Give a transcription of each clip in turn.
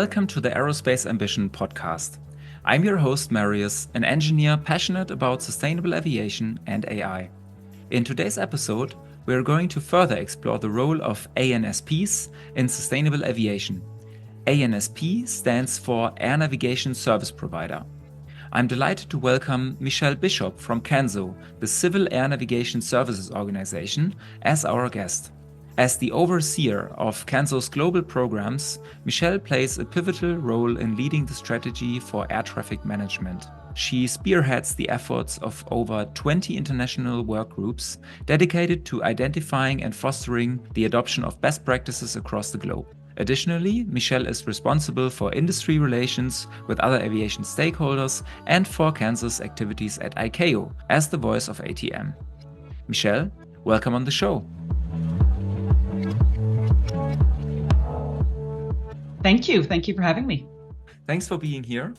Welcome to the Aerospace Ambition Podcast. I'm your host, Marius, an engineer passionate about sustainable aviation and AI. In today's episode, we're going to further explore the role of ANSPs in sustainable aviation. ANSP stands for Air Navigation Service Provider. I'm delighted to welcome Michelle Bishop from CANSO, the Civil Air Navigation Services Organization, as our guest. As the overseer of CANSO's global programs, Michelle plays a pivotal role in leading the strategy for air traffic management. She spearheads the efforts of over 20 international workgroups dedicated to identifying and fostering the adoption of best practices across the globe. Additionally, Michelle is responsible for industry relations with other aviation stakeholders and for CANSO's activities at ICAO as the voice of ATM. Michelle, welcome on the show. Thank you. Thank you for having me. Thanks for being here.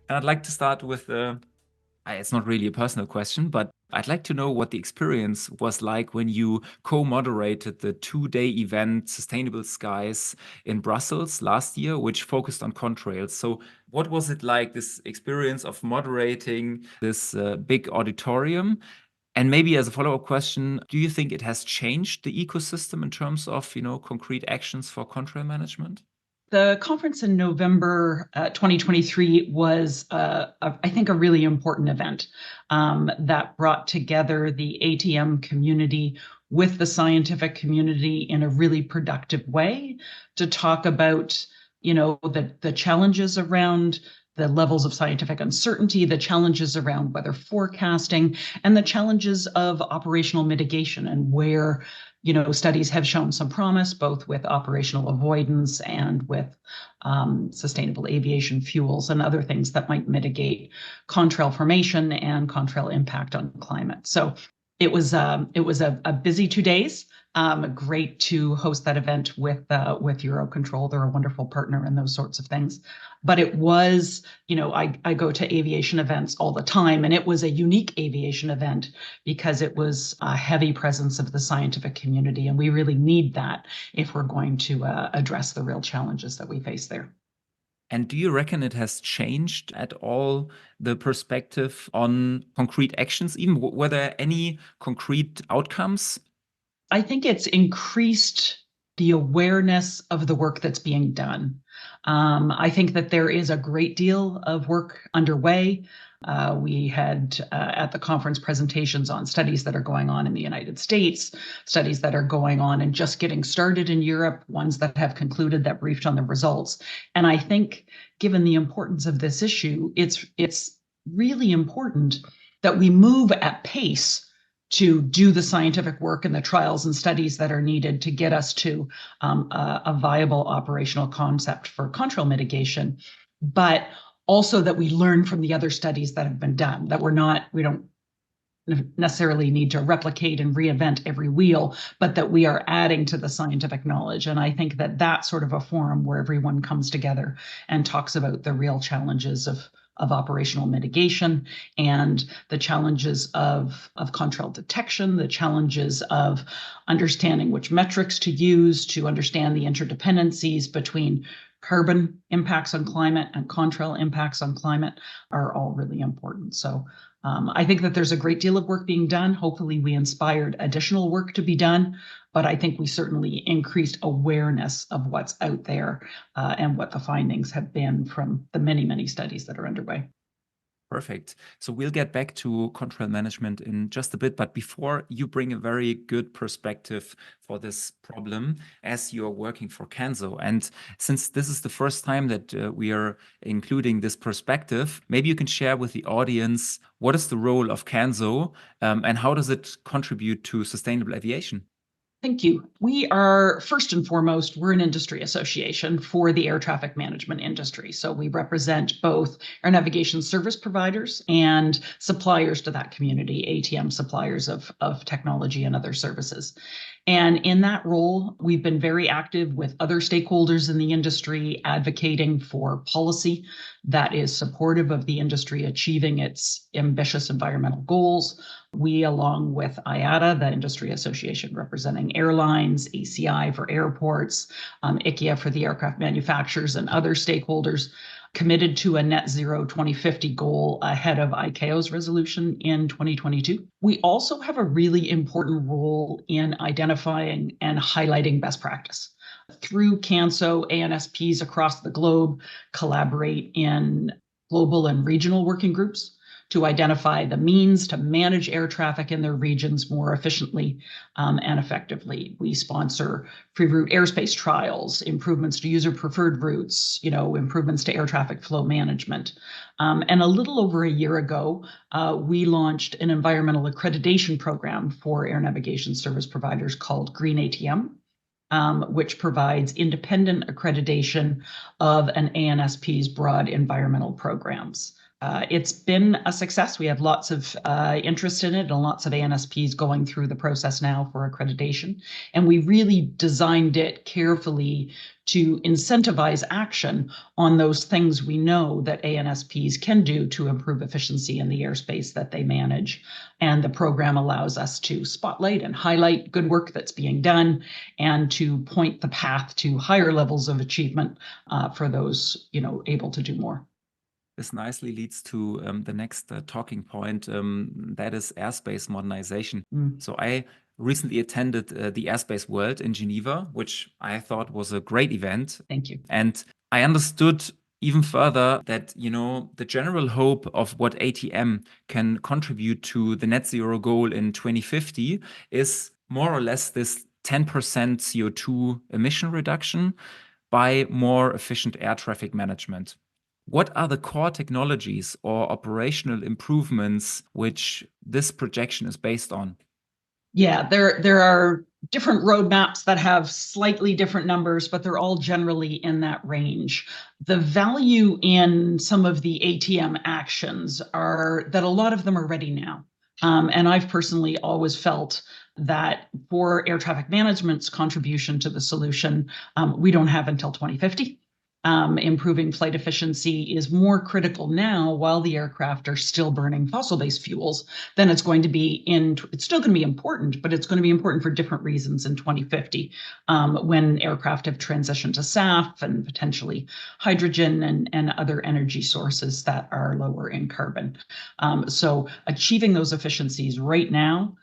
And I'd like to start with, it's not really a personal question, but I'd like to know what the experience was like when you co-moderated the two-day event, Sustainable Skies, in Brussels last year, which focused on contrails. So what was it like, this experience of moderating this big auditorium? And maybe as a follow-up question, do you think it has changed the ecosystem in terms of, concrete actions for contrail management? The conference in November 2023 was, I think, a really important event that brought together the ATM community with the scientific community in a really productive way to talk about, the challenges around the levels of scientific uncertainty, the challenges around weather forecasting, and the challenges of operational mitigation, and where studies have shown some promise, both with operational avoidance and with sustainable aviation fuels and other things that might mitigate contrail formation and contrail impact on climate. So it was a busy 2 days. Great to host that event with Eurocontrol. They're a wonderful partner in those sorts of things. But it was, I go to aviation events all the time, and it was a unique aviation event because it was a heavy presence of the scientific community, and we really need that if we're going to address the real challenges that we face there. And do you reckon it has changed at all the perspective on concrete actions? Even were there any concrete outcomes? I think it's increased the awareness of the work that's being done. I think that there is a great deal of work underway. We had at the conference presentations on studies that are going on in the United States, studies that are going on and just getting started in Europe, ones that have concluded that briefed on the results. And I think, given the importance of this issue, it's really important that we move at pace to do the scientific work and the trials and studies that are needed to get us to a viable operational concept for contrail mitigation, but also that we learn from the other studies that have been done, that we don't necessarily need to replicate and reinvent every wheel, but that we are adding to the scientific knowledge. And I think that that's sort of a forum where everyone comes together and talks about the real challenges of operational mitigation and the challenges of contrail detection, the challenges of understanding which metrics to use to understand the interdependencies between carbon impacts on climate and contrail impacts on climate are all really important. So I think that there's a great deal of work being done. Hopefully we inspired additional work to be done, but I think we certainly increased awareness of what's out there and what the findings have been from the many, many studies that are underway. Perfect. So we'll get back to contrail management in just a bit, but before, you bring a very good perspective for this problem as you're working for CANSO. And since this is the first time that we are including this perspective, maybe you can share with the audience what is the role of CANSO and how does it contribute to sustainable aviation? Thank you. We are, first and foremost, we're an industry association for the air traffic management industry. So we represent both air navigation service providers and suppliers to that community, ATM suppliers of technology and other services. And in that role, we've been very active with other stakeholders in the industry, advocating for policy that is supportive of the industry achieving its ambitious environmental goals. We, along with IATA, the industry association representing airlines, ACI for airports, ICAO for the aircraft manufacturers, and other stakeholders, committed to a net zero 2050 goal ahead of ICAO's resolution in 2022. We also have a really important role in identifying and highlighting best practice. Through CANSO, ANSPs across the globe collaborate in global and regional working groups to identify the means to manage air traffic in their regions more efficiently and effectively. We sponsor free route airspace trials, improvements to user preferred routes, improvements to air traffic flow management. And a little over a year ago, we launched an environmental accreditation program for air navigation service providers called Green ATM. Which provides independent accreditation of an ANSP's broad environmental programs. It's been a success. We have lots of interest in it and lots of ANSPs going through the process now for accreditation. And we really designed it carefully to incentivize action on those things we know that ANSPs can do to improve efficiency in the airspace that they manage. And the program allows us to spotlight and highlight good work that's being done and to point the path to higher levels of achievement for those, able to do more. This nicely leads to the next talking point, that is airspace modernization. So I recently attended the Airspace World in Geneva, which I thought was a great event. Thank you. And I understood even further that, the general hope of what ATM can contribute to the net zero goal in 2050 is more or less this 10% CO2 emission reduction by more efficient air traffic management. What are the core technologies or operational improvements which this projection is based on? Yeah, there are different roadmaps that have slightly different numbers, but they're all generally in that range. The value in some of the ATM actions are that a lot of them are ready now. And I've personally always felt that for air traffic management's contribution to the solution, we don't have until 2050. Improving flight efficiency is more critical now while the aircraft are still burning fossil-based fuels than it's going to be it's still going to be important, but it's going to be important for different reasons in 2050 when aircraft have transitioned to SAF and potentially hydrogen and other energy sources that are lower in carbon. So achieving those efficiencies right now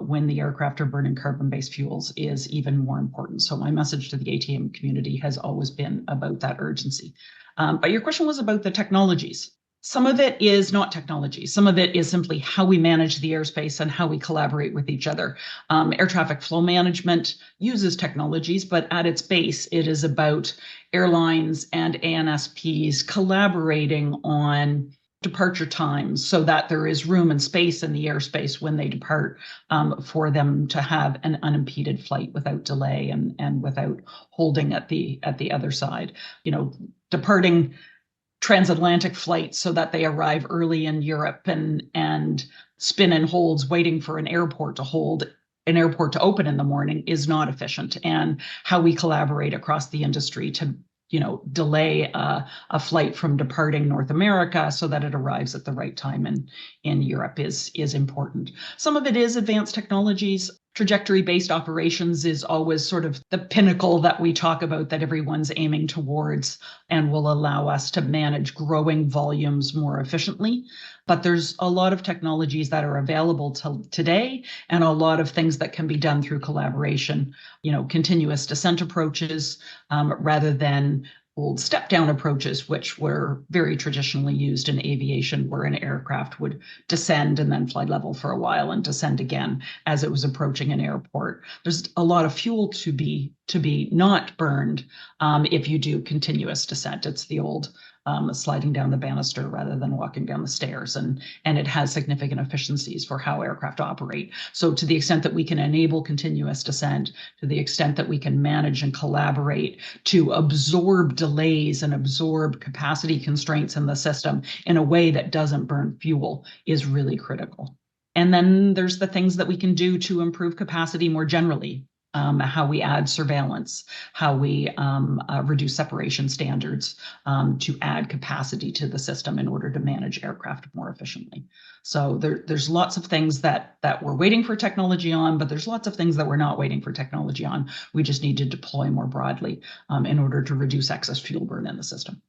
when the aircraft are burning carbon-based fuels is even more important. So my message to the ATM community has always been about that urgency. But your question was about the technologies. Some of it is not technology. Some of it is simply how we manage the airspace and how we collaborate with each other. Air traffic flow management uses technologies, but at its base, it is about airlines and ANSPs collaborating on departure times so that there is room and space in the airspace when they depart for them to have an unimpeded flight without delay and without holding at the other side. Departing transatlantic flights so that they arrive early in Europe and spin and holds waiting for an airport to open in the morning is not efficient. And how we collaborate across the industry to delay a flight from departing North America so that it arrives at the right time in Europe is important. Some of it is advanced technologies. Trajectory-based operations is always sort of the pinnacle that we talk about that everyone's aiming towards and will allow us to manage growing volumes more efficiently. But there's a lot of technologies that are available today and a lot of things that can be done through collaboration, continuous descent approaches rather than old step-down approaches, which were very traditionally used in aviation, where an aircraft would descend and then fly level for a while and descend again as it was approaching an airport. There's a lot of fuel to be not burned if you do continuous descent. It's the old sliding down the banister rather than walking down the stairs. And it has significant efficiencies for how aircraft operate. So to the extent that we can enable continuous descent, to the extent that we can manage and collaborate to absorb delays and absorb capacity constraints in the system in a way that doesn't burn fuel is really critical. And then there's the things that we can do to improve capacity more generally. how we add surveillance, how we reduce separation standards to add capacity to the system in order to manage aircraft more efficiently. So there's lots of things that we're waiting for technology on, but there's lots of things that we're not waiting for technology on. We just need to deploy more broadly in order to reduce excess fuel burn in the system.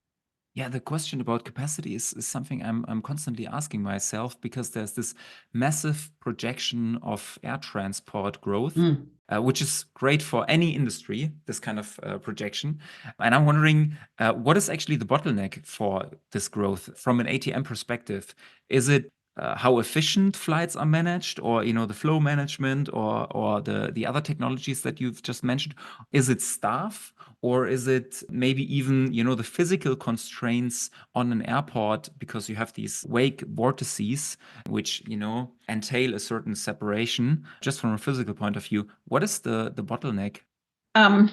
Yeah, the question about capacity is something I'm constantly asking myself, because there's this massive projection of air transport growth, which is great for any industry, this kind of projection. And I'm wondering, what is actually the bottleneck for this growth from an ATM perspective? Is it how efficient flights are managed, or the flow management, or the other technologies that you've just mentioned? Is it staff, or is it maybe even the physical constraints on an airport, because you have these wake vortices which entail a certain separation? Just from a physical point of view, what is the bottleneck? I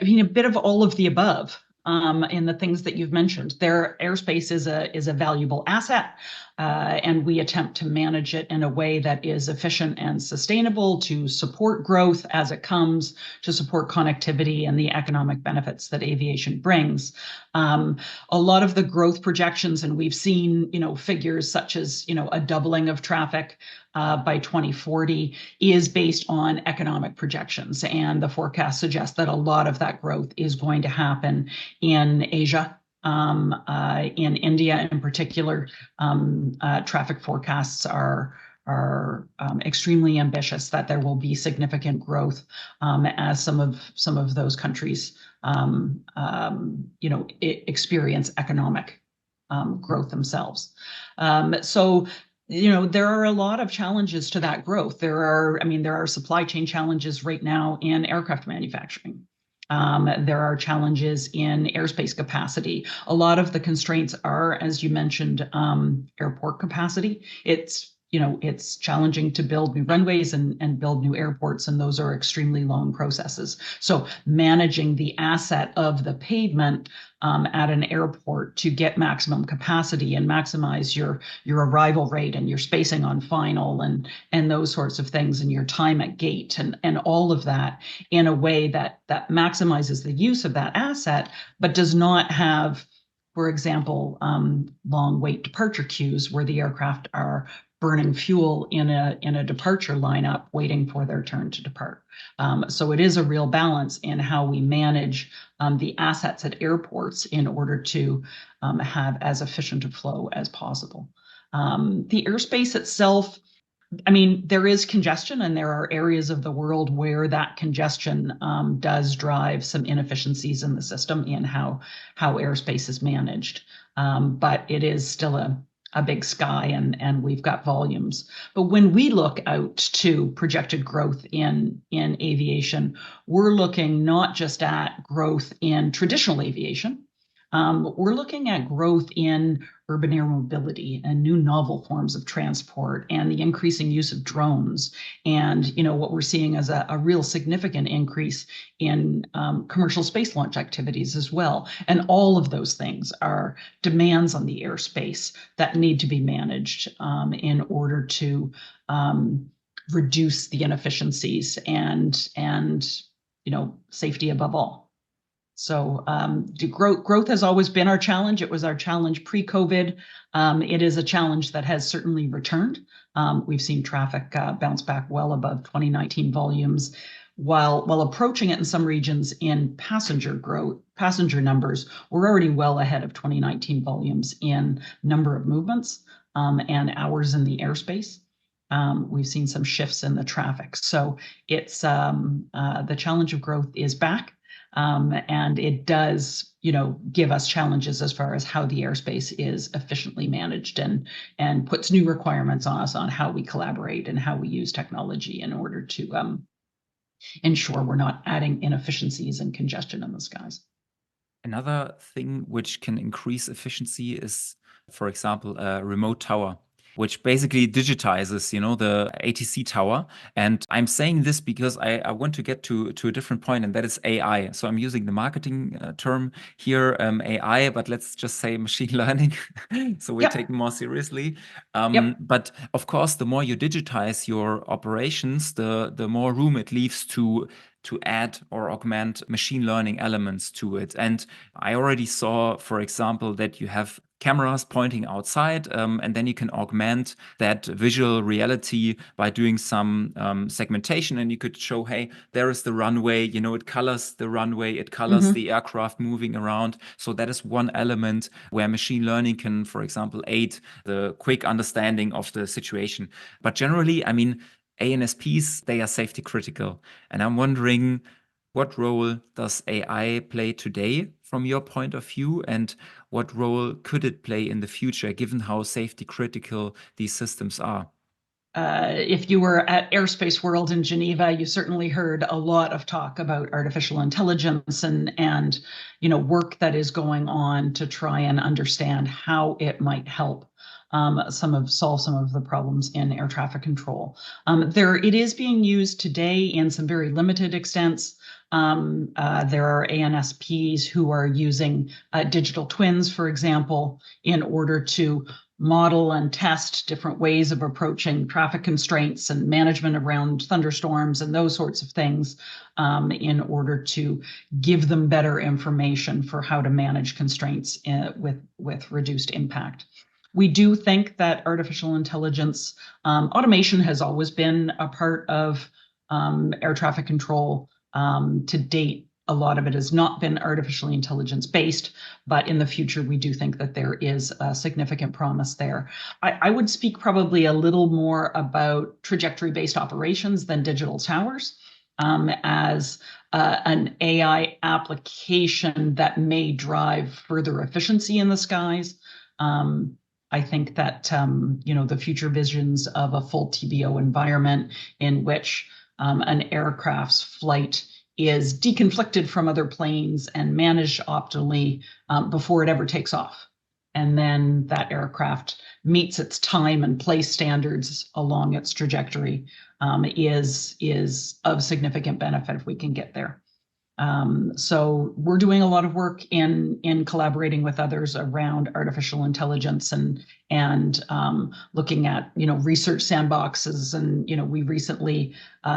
mean, a bit of all of the above. In the things that you've mentioned, airspace is a valuable asset, and we attempt to manage it in a way that is efficient and sustainable to support growth as it comes, to support connectivity and the economic benefits that aviation brings. A lot of the growth projections, and we've seen figures such as a doubling of traffic by 2040, is based on economic projections, and the forecast suggests that a lot of that growth is going to happen in Asia. In India in particular, traffic forecasts are extremely ambitious, that there will be significant growth as some of those countries experience economic growth themselves. So there are a lot of challenges to that growth. There are supply chain challenges right now in aircraft manufacturing. There are challenges in airspace capacity. A lot of the constraints are, as you mentioned, airport capacity. It's challenging to build new runways and build new airports, and those are extremely long processes. So managing the asset of the pavement at an airport to get maximum capacity and maximize your arrival rate and your spacing on final and those sorts of things, and your time at gate and all of that in a way that maximizes the use of that asset, but does not have, for example, long wait departure queues where the aircraft are burning fuel in a departure lineup waiting for their turn to depart. So it is a real balance in how we manage the assets at airports in order to have as efficient a flow as possible. The airspace itself, there is congestion, and there are areas of the world where that congestion does drive some inefficiencies in the system in how airspace is managed. But it is still a big sky, and we've got volumes. But when we look out to projected growth in aviation, we're looking not just at growth in traditional aviation. We're looking at growth in urban air mobility and new novel forms of transport, and the increasing use of drones. And what we're seeing is a real significant increase in commercial space launch activities as well. And all of those things are demands on the airspace that need to be managed in order to reduce the inefficiencies and safety above all. So growth has always been our challenge. It was our challenge pre-COVID. It is a challenge that has certainly returned. We've seen traffic bounce back well above 2019 volumes, while approaching it in some regions in passenger numbers. We're already well ahead of 2019 volumes in number of movements and hours in the airspace. We've seen some shifts in the traffic. So it's the challenge of growth is back. And it does, give us challenges as far as how the airspace is efficiently managed, and puts new requirements on us on how we collaborate and how we use technology in order to ensure we're not adding inefficiencies and congestion in the skies. Another thing which can increase efficiency is, for example, a remote tower. which basically digitizes, the ATC tower. And I'm saying this because I want to get to a different point, and that is AI. So I'm using the marketing term here, AI, but let's just say machine learning. So we take it more seriously. But of course, the more you digitize your operations, the more room it leaves to add or augment machine learning elements to it. And I already saw, for example, that you have cameras pointing outside, and then you can augment that visual reality by doing some segmentation, and you could show, hey, there is the runway, it colors the runway, it colors the aircraft moving around. So that is one element where machine learning can, for example, aid the quick understanding of the situation. But generally, I mean, ANSPs, they are safety critical. And I'm wondering, what role does AI play today from your point of view? And what role could it play in the future, given how safety critical these systems are? If you were at Aerospace World in Geneva, you certainly heard a lot of talk about artificial intelligence and work that is going on to try and understand how it might help solve some of the problems in air traffic control. It is being used today in some very limited extents. There are ANSPs who are using digital twins, for example, in order to model and test different ways of approaching traffic constraints and management around thunderstorms and those sorts of things, in order to give them better information for how to manage constraints with reduced impact. We do think that artificial intelligence, automation has always been a part of air traffic control. To date, a lot of it has not been artificially intelligence based, but in the future, we do think that there is a significant promise there. I would speak probably a little more about trajectory-based operations than digital towers, as an AI application that may drive further efficiency in the skies. I think that the future visions of a full TBO environment in which an aircraft's flight is deconflicted from other planes and managed optimally before it ever takes off. And then that aircraft meets its time and place standards along its trajectory is of significant benefit if we can get there. So we're doing a lot of work in collaborating with others around artificial intelligence and looking at research sandboxes, and we recently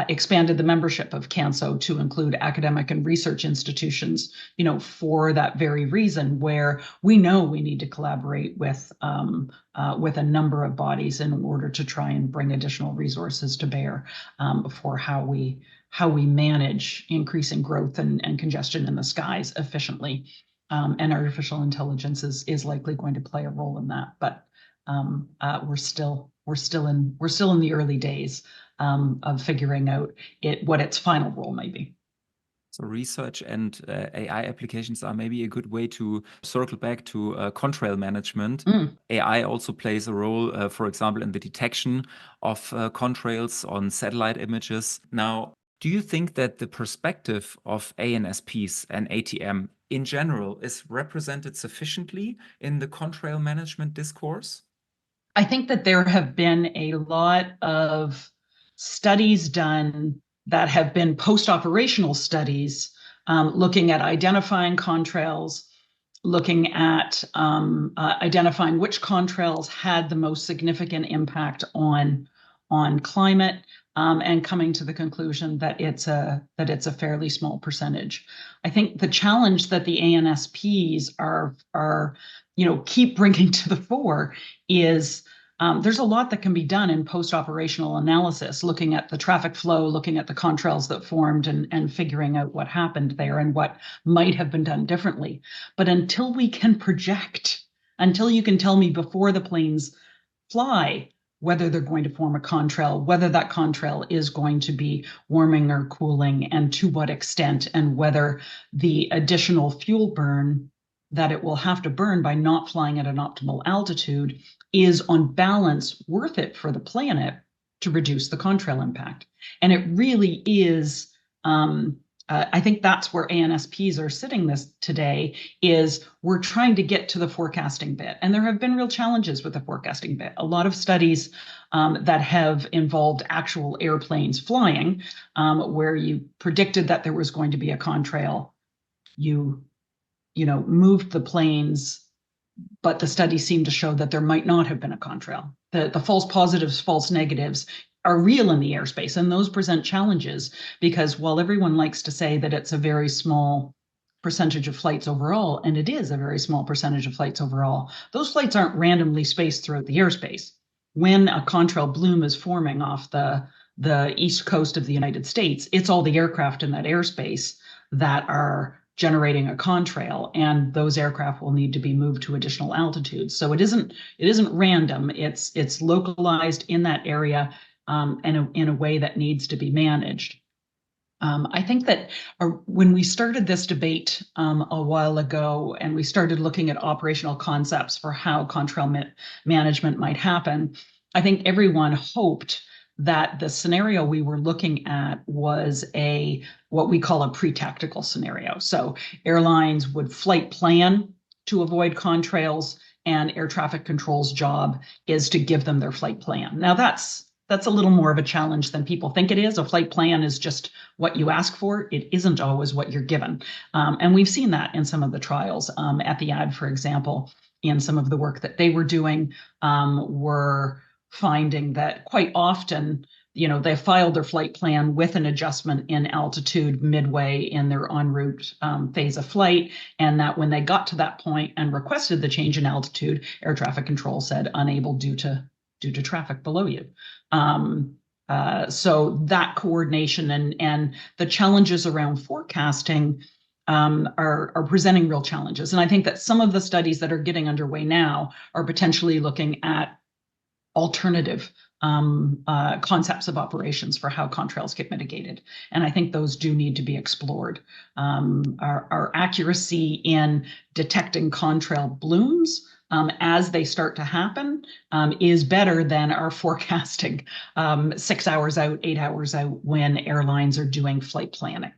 expanded the membership of CANSO to include academic and research institutions for that very reason, where we know we need to collaborate with a number of bodies in order to try and bring additional resources to bear for how we manage increasing growth and congestion in the skies efficiently. And artificial intelligence is likely going to play a role in that. But we're still in the early days of figuring out what its final role may be. So research and AI applications are maybe a good way to circle back to contrail management. AI also plays a role, for example, in the detection of contrails on satellite images. Now, do you think that the perspective of ANSPs and ATM in general is represented sufficiently in the contrail management discourse? I think that there have been a lot of studies done that have been post-operational studies looking at identifying contrails, looking at identifying which contrails had the most significant impact on climate, and coming to the conclusion that it's a fairly small percentage. I think the challenge that the ANSPs are keep bringing to the fore is there's a lot that can be done in post-operational analysis, looking at the traffic flow, looking at the contrails that formed, and figuring out what happened there and what might have been done differently. But until we can project, until you can tell me before the planes fly whether they're going to form a contrail, whether that contrail is going to be warming or cooling, and to what extent, and whether the additional fuel burn that it will have to burn by not flying at an optimal altitude is on balance worth it for the planet to reduce the contrail impact. And it really is I think that's where ANSPs are sitting this today, is we're trying to get to the forecasting bit. And there have been real challenges with the forecasting bit. A lot of studies that have involved actual airplanes flying, where you predicted that there was going to be a contrail, you moved the planes, but the studies seem to show that there might not have been a contrail. The false positives, false negatives are real in the airspace, and those present challenges, because while everyone likes to say that it's a very small percentage of flights overall, and it is a very small percentage of flights overall, those flights aren't randomly spaced throughout the airspace. When a contrail bloom is forming off the east coast of the United States, it's all the aircraft in that airspace that are generating a contrail, and those aircraft will need to be moved to additional altitudes. So it isn't random. It's localized in that area, in a way that needs to be managed. I think that when we started this debate a while ago, and we started looking at operational concepts for how contrail management might happen, I think everyone hoped that the scenario we were looking at was what we call a pre-tactical scenario. So airlines would flight plan to avoid contrails, and air traffic control's job is to give them their flight plan. Now that's a little more of a challenge than people think it is. A flight plan is just what you ask for. It isn't always what you're given. And we've seen that in some of the trials. At the AD, for example, in some of the work that they were doing, were finding that quite often, they filed their flight plan with an adjustment in altitude midway in their en route phase of flight, and that when they got to that point and requested the change in altitude, air traffic control said unable due to traffic below you. So that coordination and the challenges around forecasting are presenting real challenges. And I think that some of the studies that are getting underway now are potentially looking at alternative concepts of operations for how contrails get mitigated. And I think those do need to be explored. Our accuracy in detecting contrail blooms as they start to happen is better than our forecasting 6 hours out, 8 hours out when airlines are doing flight planning.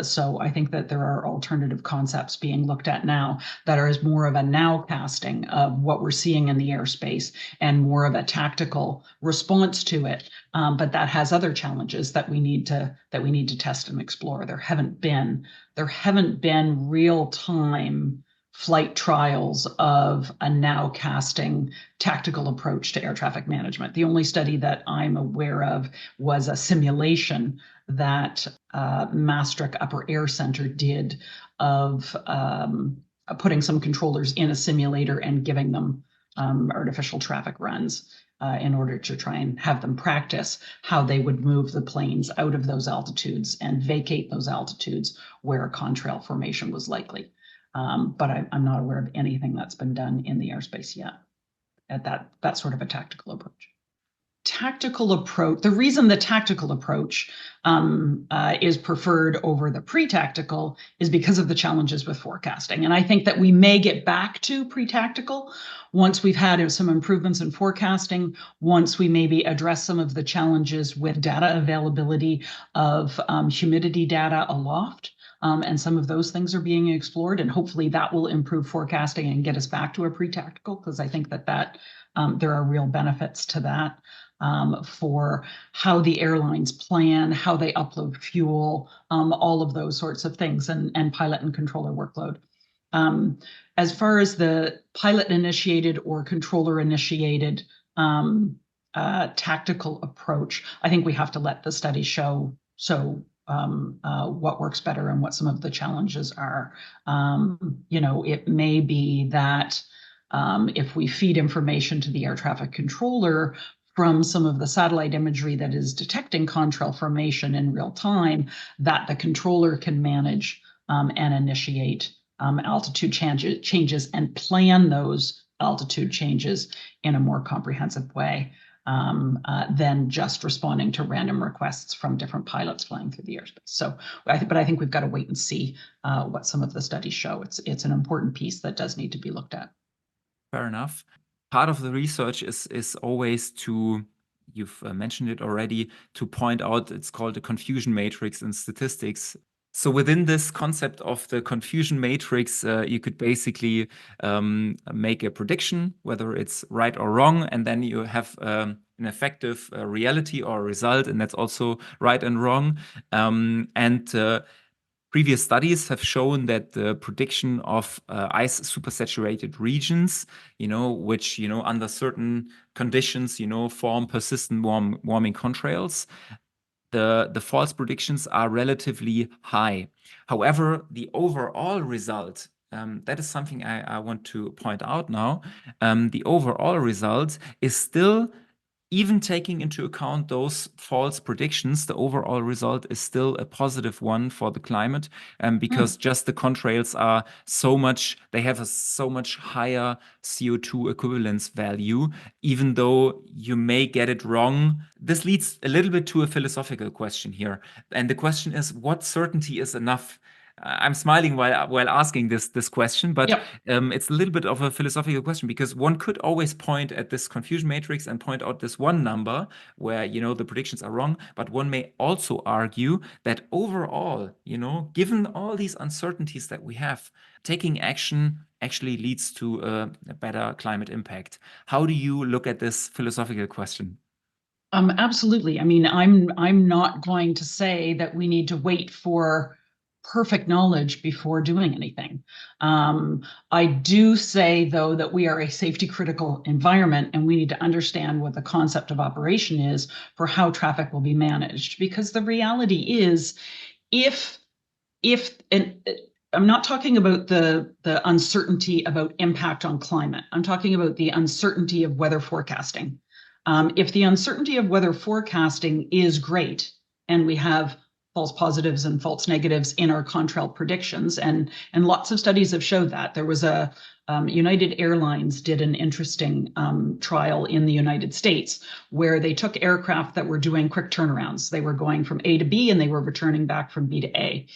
So I think that there are alternative concepts being looked at now that are more of a nowcasting of what we're seeing in the airspace and more of a tactical response to it. But that has other challenges that we need to test and explore. There haven't been real-time flight trials of a nowcasting tactical approach to air traffic management. The only study that I'm aware of was a simulation that Maastricht Upper Air Center did of putting some controllers in a simulator and giving them artificial traffic runs in order to try and have them practice how they would move the planes out of those altitudes and vacate those altitudes where a contrail formation was likely. But I'm not aware of anything that's been done in the airspace yet at that sort of a tactical approach. The reason the tactical approach is preferred over the pre-tactical is because of the challenges with forecasting. And I think that we may get back to pre-tactical once we've had some improvements in forecasting, once we maybe address some of the challenges with data availability of humidity data aloft. And some of those things are being explored, and hopefully that will improve forecasting and get us back to a pre-tactical, because I think that there are real benefits to that. For how the airlines plan, how they upload fuel, all of those sorts of things, and pilot and controller workload. As far as the pilot-initiated or controller-initiated tactical approach, I think we have to let the study show what works better and what some of the challenges are. It may be that if we feed information to the air traffic controller from some of the satellite imagery that is detecting contrail formation in real time, that the controller can manage and initiate altitude changes and plan those altitude changes in a more comprehensive way than just responding to random requests from different pilots flying through the airspace. But I think we've got to wait and see what some of the studies show. It's an important piece that does need to be looked at. Fair enough. Part of the research is always you've mentioned it already, to point out, it's called a confusion matrix in statistics. So within this concept of the confusion matrix, you could basically make a prediction, whether it's right or wrong, and then you have an effective reality or result, and that's also right and wrong. Previous studies have shown that the prediction of ice supersaturated regions, which, under certain conditions, form persistent warming contrails, the false predictions are relatively high. However, the overall result, that is something I want to point out now. The overall result is still, even taking into account those false predictions, the overall result is still a positive one for the climate, because just the contrails are they have a so much higher CO2 equivalence value, even though you may get it wrong. This leads a little bit to a philosophical question here. And the question is, what certainty is enough? I'm smiling while asking this question, but Yep. it's a little bit of a philosophical question, because one could always point at this confusion matrix and point out this one number where the predictions are wrong, but one may also argue that overall, given all these uncertainties that we have, taking action actually leads to a better climate impact. How do you look at this philosophical question? Absolutely. I mean, I'm not going to say that we need to wait for perfect knowledge before doing anything. I do say, though, that we are a safety critical environment, and we need to understand what the concept of operation is for how traffic will be managed. Because the reality is, if and I'm not talking about the uncertainty about impact on climate. I'm talking about the uncertainty of weather forecasting. If the uncertainty of weather forecasting is great, and we have false positives and false negatives in our contrail predictions, and lots of studies have showed that. There was a United Airlines did an interesting trial in the United States where they took aircraft that were doing quick turnarounds. They were going from A to B and they were returning back from B to A.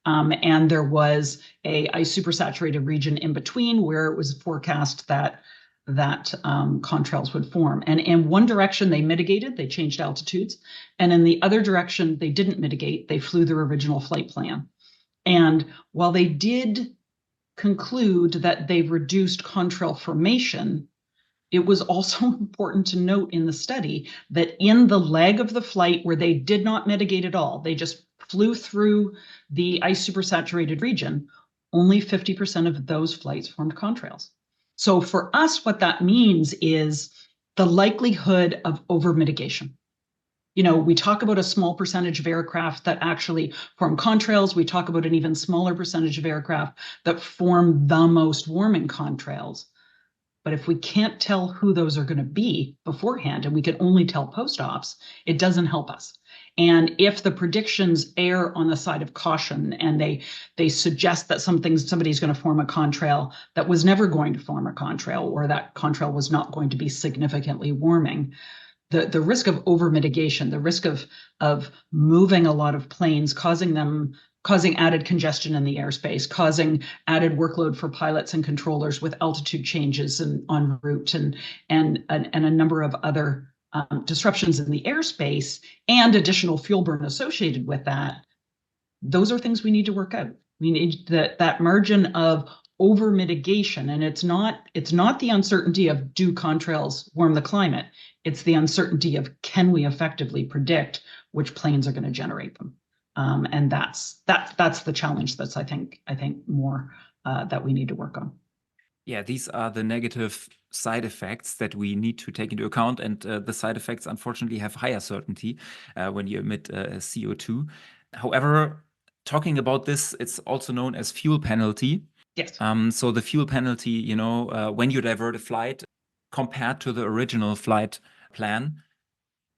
And there was a supersaturated region in between where it was forecast that contrails would form. And in one direction, they mitigated, they changed altitudes. And in the other direction, they didn't mitigate, they flew their original flight plan. And while they did conclude that they've reduced contrail formation, it was also important to note in the study that in the leg of the flight where they did not mitigate at all, they just flew through the ice supersaturated region, only 50% of those flights formed contrails. So for us, what that means is the likelihood of over mitigation. We talk about a small percentage of aircraft that actually form contrails. We talk about an even smaller percentage of aircraft that form the most warming contrails. But if we can't tell who those are going to be beforehand, and we can only tell post-ops, it doesn't help us. And if the predictions err on the side of caution and they suggest that somebody's going to form a contrail that was never going to form a contrail, or that contrail was not going to be significantly warming, the risk of over mitigation, the risk of moving a lot of planes, causing added congestion in the airspace, causing added workload for pilots and controllers with altitude changes and en route, and a number of other disruptions in the airspace and additional fuel burn associated with that. Those are things we need to work out. We need that margin of over mitigation, and it's not the uncertainty of do contrails warm the climate. It's the uncertainty of can we effectively predict which planes are going to generate them. And that's the challenge that's I think more that we need to work on. Yeah, these are the negative side effects that we need to take into account, and the side effects unfortunately have higher certainty when you emit CO2. However, talking about this, it's also known as fuel penalty. Yes. So the fuel penalty, when you divert a flight compared to the original flight plan.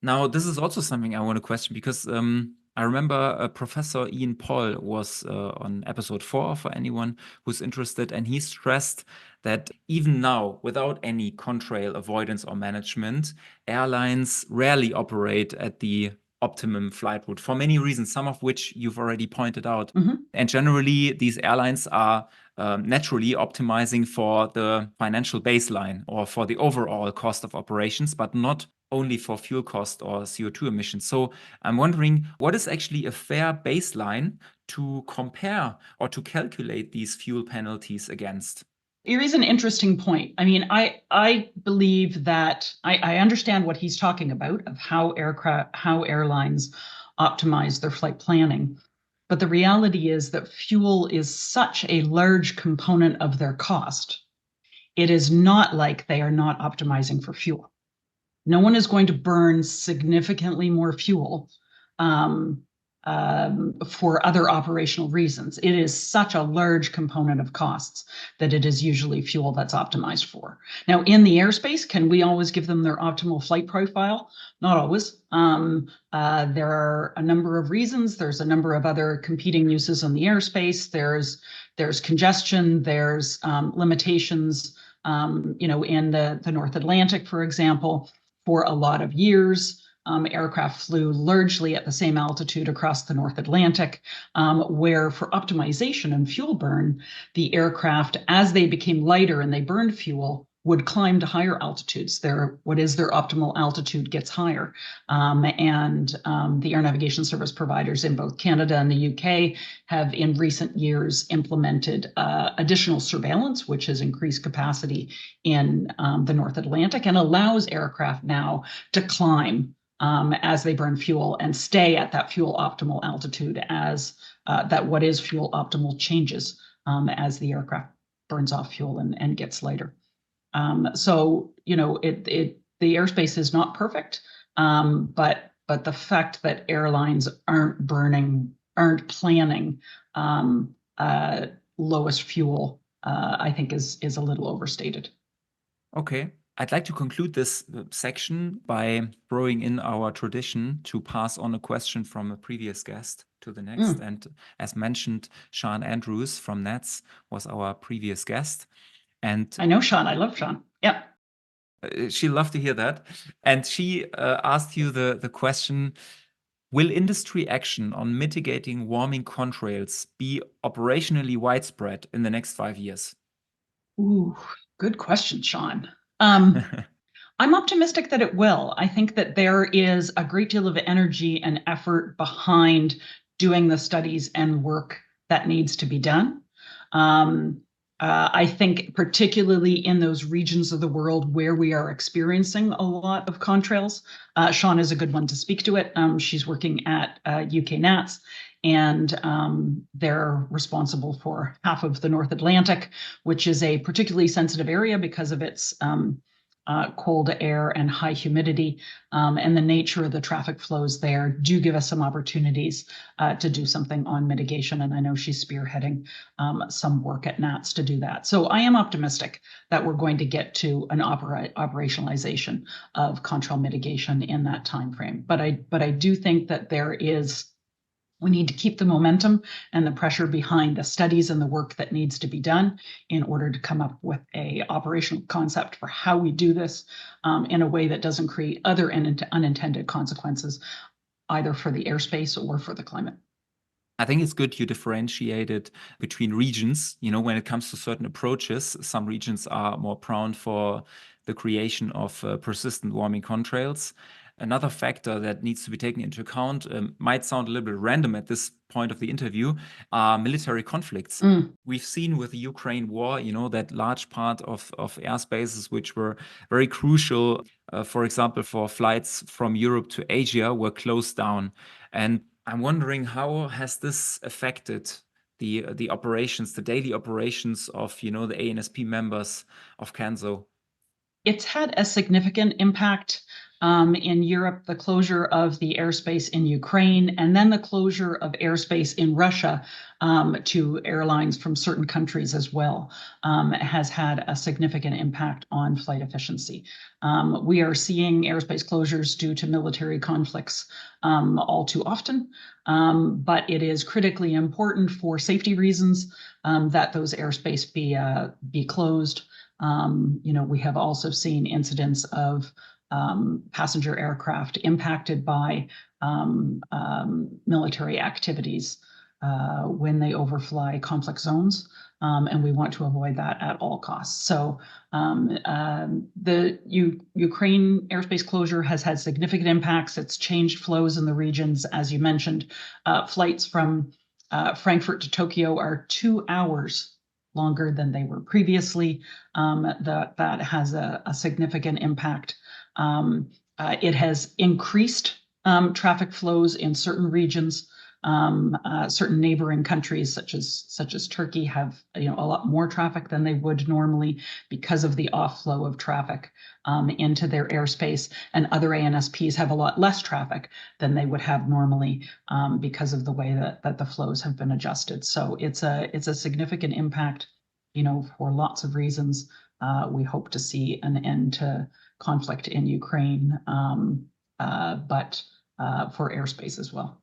Now, this is also something I want to question, because I remember Professor Ian Paul was on episode 4 for anyone who's interested, and he stressed that even now, without any contrail avoidance or management, airlines rarely operate at the optimum flight route for many reasons, some of which you've already pointed out. Mm-hmm. And generally, these airlines are naturally optimizing for the financial baseline or for the overall cost of operations, but not only for fuel cost or CO2 emissions. So I'm wondering, what is actually a fair baseline to compare or to calculate these fuel penalties against? It is an interesting point. I mean, I believe that I understand what he's talking about of how airlines optimize their flight planning. But the reality is that fuel is such a large component of their cost. It is not like they are not optimizing for fuel. No one is going to burn significantly more fuel um, for other operational reasons. It is such a large component of costs that it is usually fuel that's optimized for. Now, in the airspace, can we always give them their optimal flight profile? Not always. There are a number of reasons. There's a number of other competing uses on the airspace. There's congestion. There's limitations. In the North Atlantic, for example, for a lot of years. Aircraft flew largely at the same altitude across the North Atlantic, where for optimization and fuel burn, the aircraft, as they became lighter and they burned fuel, would climb to higher altitudes. What is their optimal altitude gets higher. The air navigation service providers in both Canada and the UK have in recent years implemented additional surveillance, which has increased capacity in the North Atlantic and allows aircraft now to climb as they burn fuel and stay at that fuel optimal altitude as that what is fuel optimal changes as the aircraft burns off fuel and gets lighter. The airspace is not perfect, but the fact that airlines aren't planning lowest fuel, I think is a little overstated. Okay. I'd like to conclude this section by throwing in our tradition to pass on a question from a previous guest to the next. And as mentioned, Sean Andrews from NETS was our previous guest. And I know Sean. I love Sean. Yeah. She'll love to hear that. And she asked you the question, will industry action on mitigating warming contrails be operationally widespread in the next 5 years? Ooh, good question, Sean. I'm optimistic that it will. I think that there is a great deal of energy and effort behind doing the studies and work that needs to be done. I think particularly in those regions of the world where we are experiencing a lot of contrails, Sean is a good one to speak to it. She's working at UK NATS, and they're responsible for half of the North Atlantic, which is a particularly sensitive area because of its cold air and high humidity, and the nature of the traffic flows there do give us some opportunities to do something on mitigation. And I know she's spearheading some work at NATS to do that. So I am optimistic that we're going to get to an operationalization of contrail mitigation in that time frame. But I do think that we need to keep the momentum and the pressure behind the studies and the work that needs to be done in order to come up with a operational concept for how we do this in a way that doesn't create other unintended consequences, either for the airspace or for the climate. I think it's good you differentiated between regions. When it comes to certain approaches, some regions are more prone for the creation of persistent warming contrails. Another factor that needs to be taken into account might sound a little bit random at this point of the interview are military conflicts. We've seen with the Ukraine war, that large part of airspaces which were very crucial, for example, for flights from Europe to Asia were closed down. And I'm wondering, how has this affected the operations, the daily operations of, the ANSP members of CANSO? It's had a significant impact in Europe, the closure of the airspace in Ukraine, and then the closure of airspace in Russia to airlines from certain countries as well, has had a significant impact on flight efficiency. We are seeing airspace closures due to military conflicts all too often, but it is critically important for safety reasons that those airspace be closed. We have also seen incidents of passenger aircraft impacted by military activities. when they overfly complex zones. And we want to avoid that at all costs. So the Ukraine airspace closure has had significant impacts. It's changed flows in the regions, as you mentioned. Flights from Frankfurt to Tokyo are 2 hours longer than they were previously. That has a significant impact. It has increased traffic flows in certain regions. Certain neighboring countries, such as Turkey, have a lot more traffic than they would normally because of the offlow of traffic into their airspace, and other ANSPs have a lot less traffic than they would have normally because of the way that the flows have been adjusted. So it's a significant impact, for lots of reasons. We hope to see an end to conflict in Ukraine, but for airspace as well.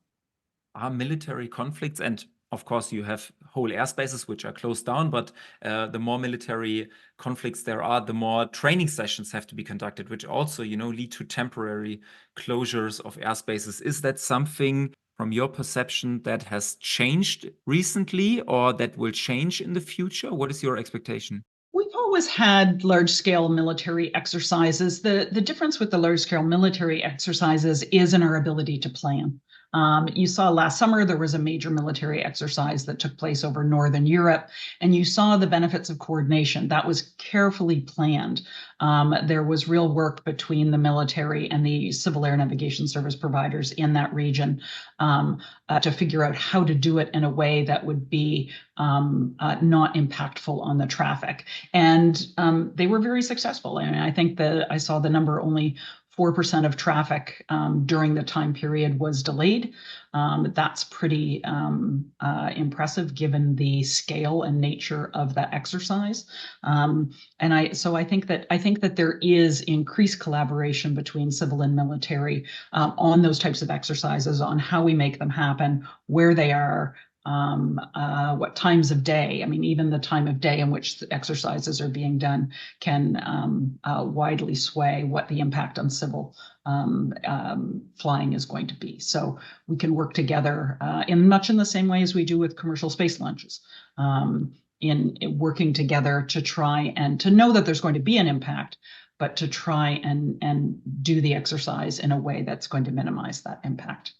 Are military conflicts, and of course you have whole airspaces which are closed down, but the more military conflicts there are, the more training sessions have to be conducted, which also, lead to temporary closures of airspaces. Is that something from your perception that has changed recently or that will change in the future? What is your expectation? We've always had large-scale military exercises. The difference with the large-scale military exercises is in our ability to plan. You saw last summer there was a major military exercise that took place over Northern Europe, and you saw the benefits of coordination. That was carefully planned. There was real work between the military and the civil air navigation service providers in that region to figure out how to do it in a way that would be not impactful on the traffic. And they were very successful. I mean, I think that I saw the number only 4% of traffic during the time period was delayed. That's pretty impressive given the scale and nature of that exercise. And I think that there is increased collaboration between civil and military on those types of exercises, on how we make them happen, where they are, what times of day. I mean, even the time of day in which the exercises are being done can widely sway what the impact on civil flying is going to be. So we can work together in much in the same way as we do with commercial space launches, in working together to try and to know that there's going to be an impact, but to try and do the exercise in a way that's going to minimize that impact.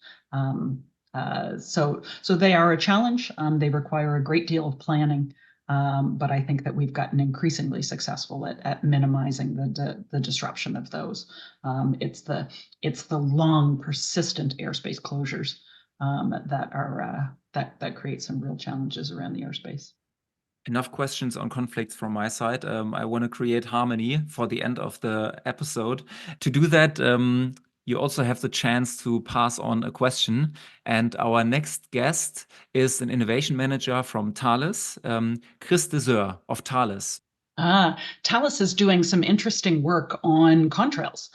So they are a challenge. They require a great deal of planning, but I think that we've gotten increasingly successful at minimizing the disruption of those. It's the long, persistent airspace closures that create some real challenges around the airspace. Enough questions on conflicts from my side. I want to create harmony for the end of the episode. To do that, you also have the chance to pass on a question. And our next guest is an innovation manager from Thales, Chris Deseur of Thales. Thales is doing some interesting work on contrails.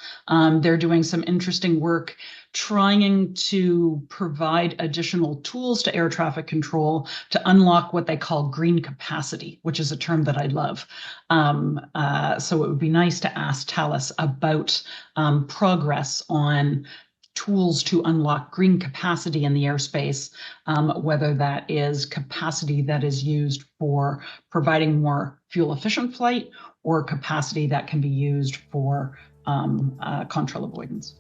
They're doing some interesting work trying to provide additional tools to air traffic control to unlock what they call green capacity, which is a term that I love. So it would be nice to ask Thales about progress on tools to unlock green capacity in the airspace, whether that is capacity that is used for providing more fuel-efficient flight or capacity that can be used for contrail avoidance.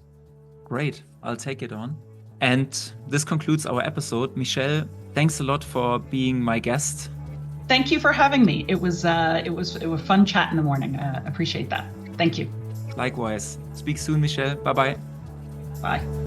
Great, I'll take it on. And this concludes our episode. Michelle, thanks a lot for being my guest. Thank you for having me. It was a fun chat in the morning. Appreciate that. Thank you. Likewise. Speak soon, Michelle. Bye-bye. Bye.